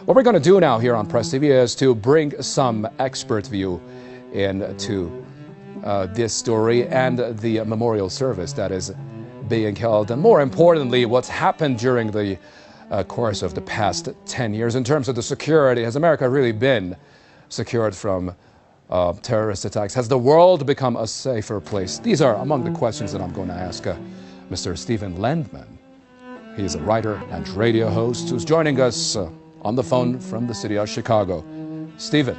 What we're going to do now here on Press TV is to bring some expert view into this story and the memorial service that is being held, and more importantly, what's happened during the course of the past 10 years in terms of the security. Has America really been secured from terrorist attacks? Has the world become a safer place? These are among the questions that I'm going to ask Mr. Stephen Lendman. He's a writer and radio host who's joining us on the phone from the city of Chicago. Stephen.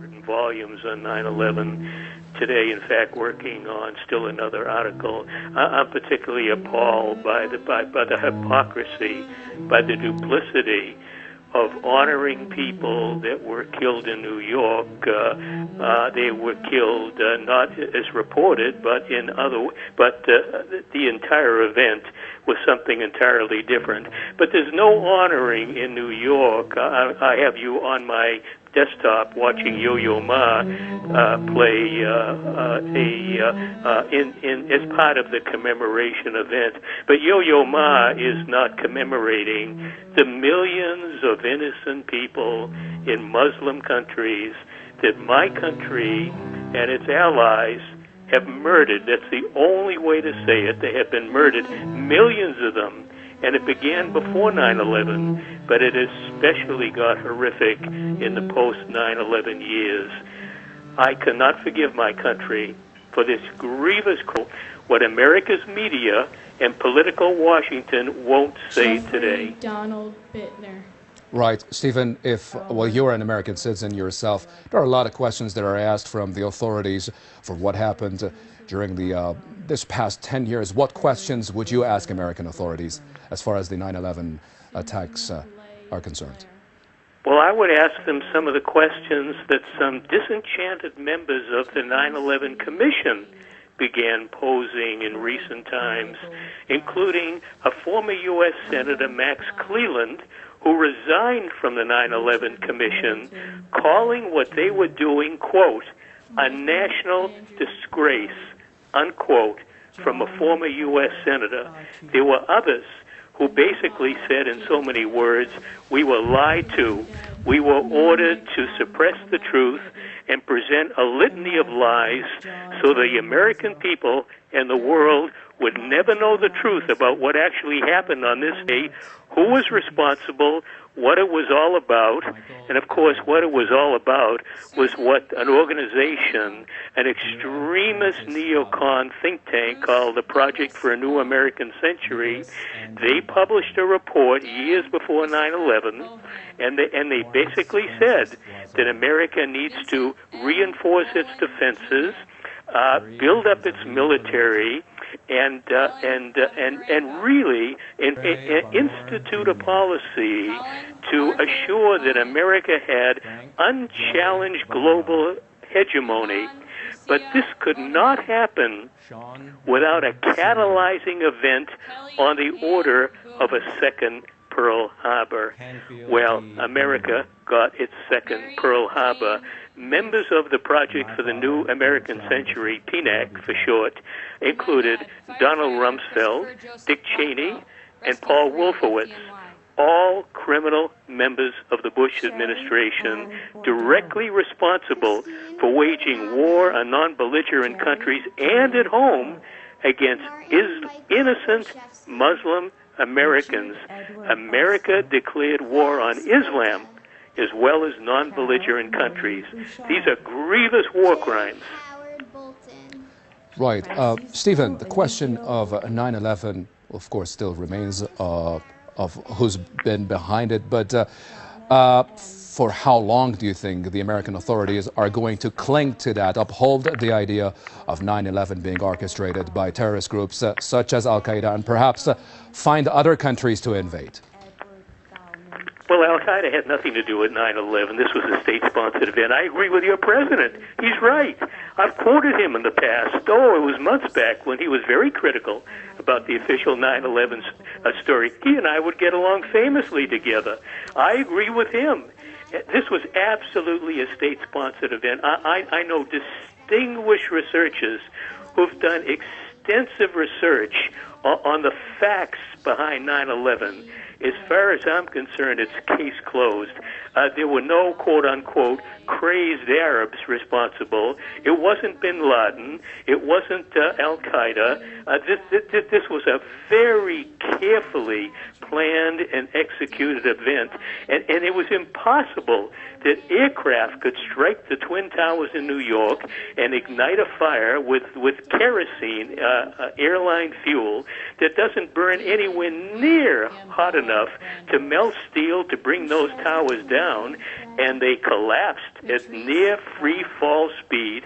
Written volumes on 9/11. Today, in fact, working on still another article. I'm particularly appalled by the hypocrisy, by the duplicity of honoring people that were killed in New York. They were killed not as reported, but the entire event was something entirely different. But there's no honoring in New York. I have you on my desktop watching Yo-Yo Ma play as part of the commemoration event. But Yo-Yo Ma is not commemorating the millions of innocent people in Muslim countries that my country and its allies have murdered. That's the only way to say it. They have been murdered, millions of them. And it began before 9/11, but it especially got horrific in the post-9/11 years. I cannot forgive my country for this grievous what America's media and political Washington won't say today. Donald Bittner. Right, Stephen, well, you're an American citizen yourself, there are a lot of questions that are asked from the authorities for what happened during this past 10 years. What questions would you ask American authorities as far as the 9/11 attacks are concerned? Well, I would ask them some of the questions that some disenchanted members of the 9/11 Commission began posing in recent times, including a former U.S. Senator, Max Cleland, who resigned from the 9/11 Commission, calling what they were doing, quote, a national disgrace, unquote, from a former U.S. Senator. There were others who basically said in so many words, we were lied to, we were ordered to suppress the truth and present a litany of lies so the American people and the world would never know the truth about what actually happened on this day, who was responsible, what it was all about. And of course, what it was all about was what an organization, an extremist neocon think tank called the Project for a New American Century, they published a report years before 9/11, and they basically said that America needs to reinforce its defenses, build up its military, and really institute a policy to assure that America had unchallenged global hegemony. But this could not happen without a catalyzing event on the order of a second Pearl Harbor. Well, America got its second Pearl Harbor. Members of the Project for the New American Century, PNAC for short, included Donald Rumsfeld, Dick Cheney, and Paul Wolfowitz, all criminal members of the Bush administration, directly responsible for waging war on non-belligerent countries and at home against innocent Muslim Americans. America declared war on Islam as well as non-belligerent countries. These are grievous war crimes. Right. Stephen, the question of 9/11, of course, still remains of who's been behind it, but for how long do you think the American authorities are going to cling to that, uphold the idea of 9/11 being orchestrated by terrorist groups such as Al-Qaeda, and perhaps find other countries to invade? Well, Al-Qaeda had nothing to do with 9/11. This was a state-sponsored event. I agree with your president. He's right. I've quoted him in the past. Oh, it was months back when he was very critical about the official 9/11 story. He and I would get along famously together. I agree with him. This was absolutely a state-sponsored event. I know distinguished researchers who've done extensive research on the facts behind 9/11, as far as I'm concerned, it's case closed. There were no quote-unquote crazed Arabs responsible. It wasn't bin Laden. It wasn't Al-Qaeda. This was a very carefully planned and executed event, and it was impossible that aircraft could strike the Twin Towers in New York and ignite a fire with kerosene, airline fuel, that doesn't burn anywhere near hot enough to melt steel to bring those towers down, and they collapsed at near free fall speed.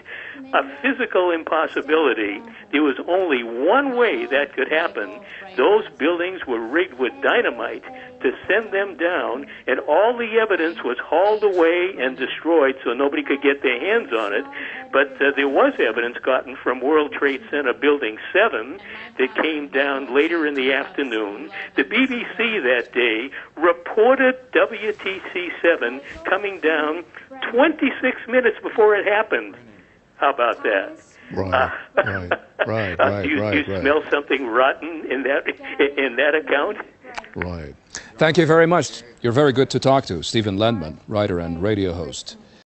A physical impossibility. There was only one way that could happen. Those buildings were rigged with dynamite to send them down, and all the evidence was hauled away and destroyed so nobody could get their hands on it. But there was evidence gotten from World Trade Center Building 7 that came down later in the afternoon. The BBC that day reported WTC 7 coming down 26 minutes before it happened. How about that? Right. Do you smell something rotten in that account? Right. Thank you very much. You're very good to talk to. Stephen Lendman, writer and radio host.